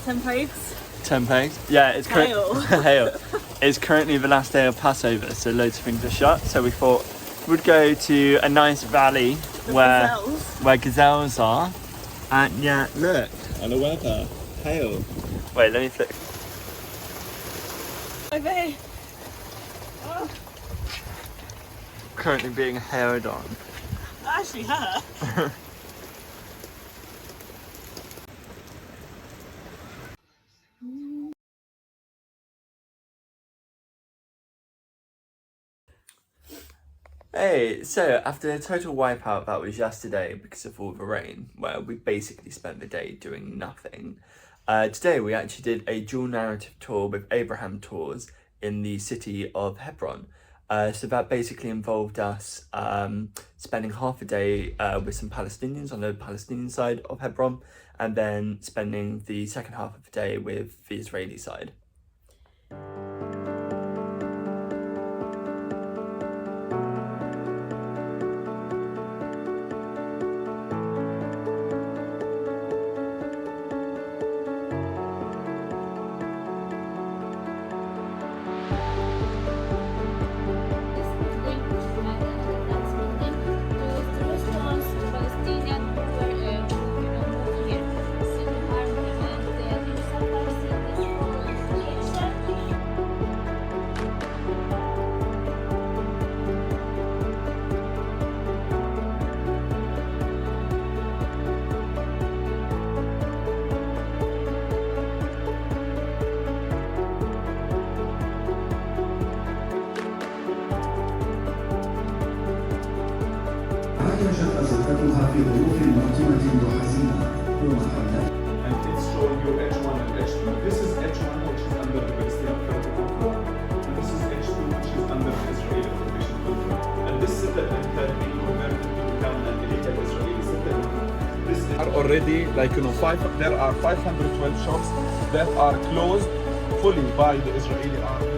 10 pegs. 10 pegs. Yeah, it's Hail. hail. It's currently the last day of Passover, so loads of things are shut. So we thought we'd go to a nice valley where gazelles are. And yeah, look, and the weather, hail. Wait, let me flick. Over here. Oh, Currently being hailed on. that actually hurt. Hey, so after the total wipeout that was yesterday because of all the rain, where we basically spent the day doing nothing, today we actually did a dual narrative tour with Abraham Tours in the city of Hebron. So that basically involved us spending half a day with some Palestinians on the Palestinian side of Hebron, and then spending the second half of the day with the Israeli side. عاشت أزواجها في ظروف مؤلمة وحزينة ومحلات. And it's showing you H1 and H2. This is H1 which is under the Palestinian Authority control, and this is H2 which is under the Israeli occupation control. And this settlement has been converted to become an illegal Israeli settlement. This are already there are 512 shops that are closed fully by the Israeli army.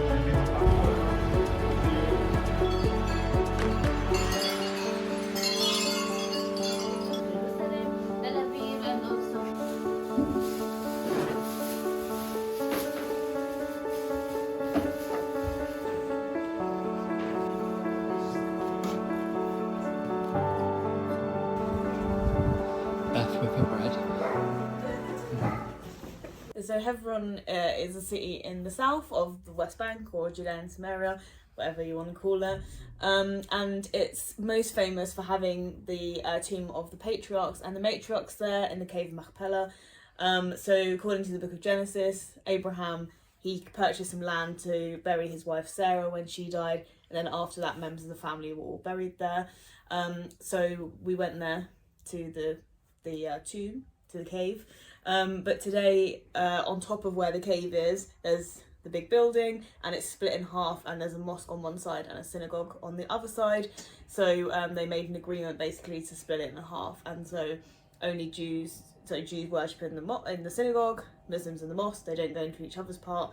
So Hebron is a city in the south of the West Bank, or Judean Samaria, whatever you want to call it. And it's most famous for having the tomb of the patriarchs and the matriarchs there in the cave of Machpelah. So according to the book of Genesis, Abraham, he purchased some land to bury his wife Sarah when she died, and then after that members of the family were all buried there. So we went there to the tomb, to the cave. But today, on top of where the cave is, there's the big building, and it's split in half, and there's a mosque on one side and a synagogue on the other side. So they made an agreement basically to split it in half, and so only Jews worship in the synagogue, Muslims in the mosque. They don't go into each other's part,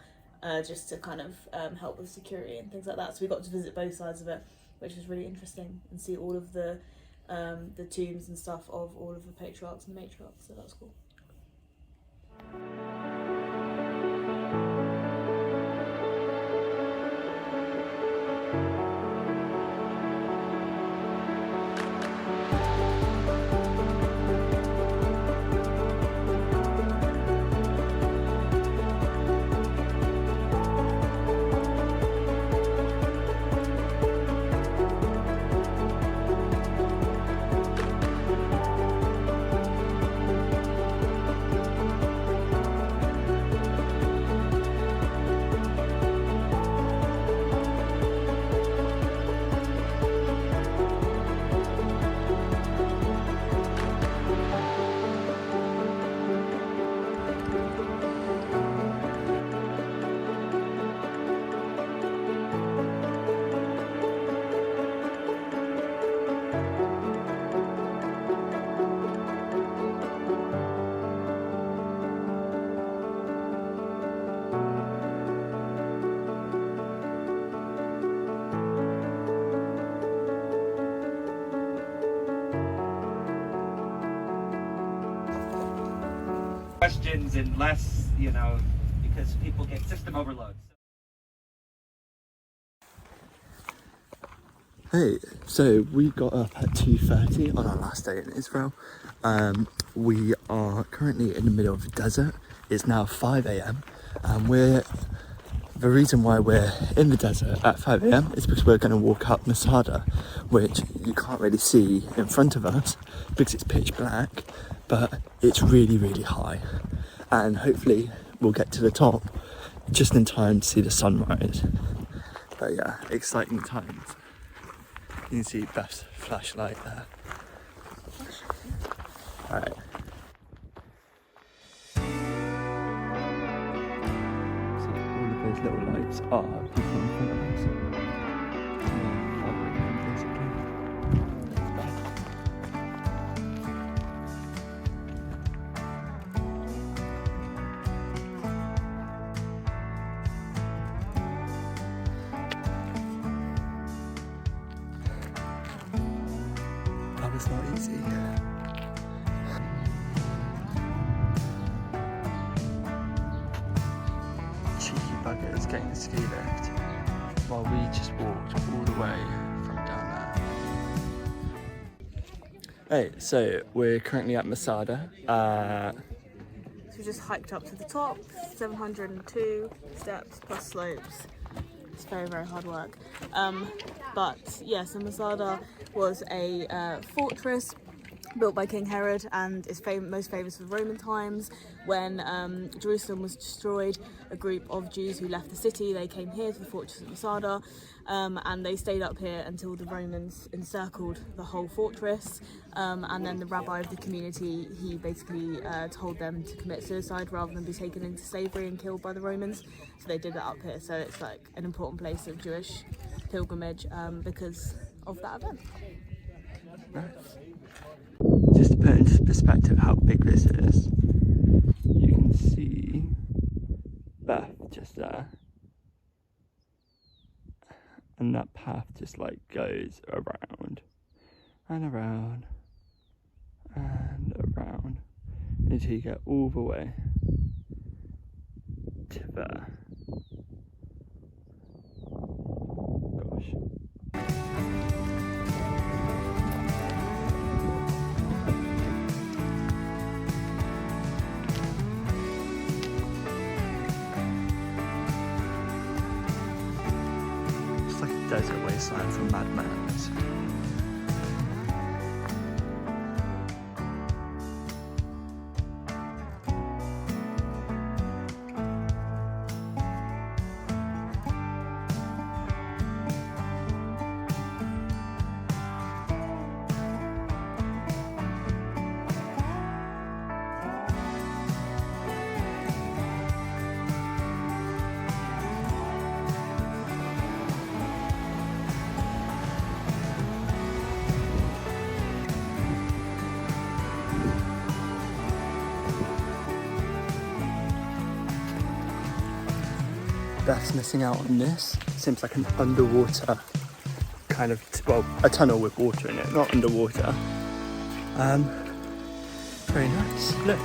just to kind of help with security and things like that. So we got to visit both sides of it, which was really interesting, and see all of the tombs and stuff of all of the patriarchs and the matriarchs. So that was cool. Questions in less you know, because people get system overload. Hey, so we got up at 2:30 on our last day in Israel. We are currently in the middle of the desert. It's now 5 a.m. and the reason why we're in the desert at 5 a.m. is because we're going to walk up Masada, which you can't really see in front of us because it's pitch black, but it's really, really high. And hopefully we'll get to the top just in time to see the sunrise. But yeah, exciting times. You can see Beth's flashlight there. Alright. See, all of those little lights are people in front of us. And they're following them, basically. That's Beth. That was not easy. Cheeky buggers getting the ski lift while we just walked all the way from down there. Hey, so we're currently at Masada. So we just hiked up to the top, 702 steps plus slopes. It's very, very hard work. But yeah, so Masada was a fortress built by King Herod and is most famous for Roman times. When Jerusalem was destroyed, a group of Jews who left the city, they came here to the fortress of Masada, and they stayed up here until the Romans encircled the whole fortress. And then the rabbi of the community, he basically told them to commit suicide rather than be taken into slavery and killed by the Romans. So they did that up here. So it's like an important place of Jewish pilgrimage because of that event. Nice. Just to put into perspective how big this is, you can see Beth just there. And that path just like goes around and around and around until you get all the way to there. Gosh. It's like a desert wasteland from Mad Max. Beth's missing out on this. Seems like an underwater kind of, well, a tunnel with water in it, not underwater. Very nice. Look.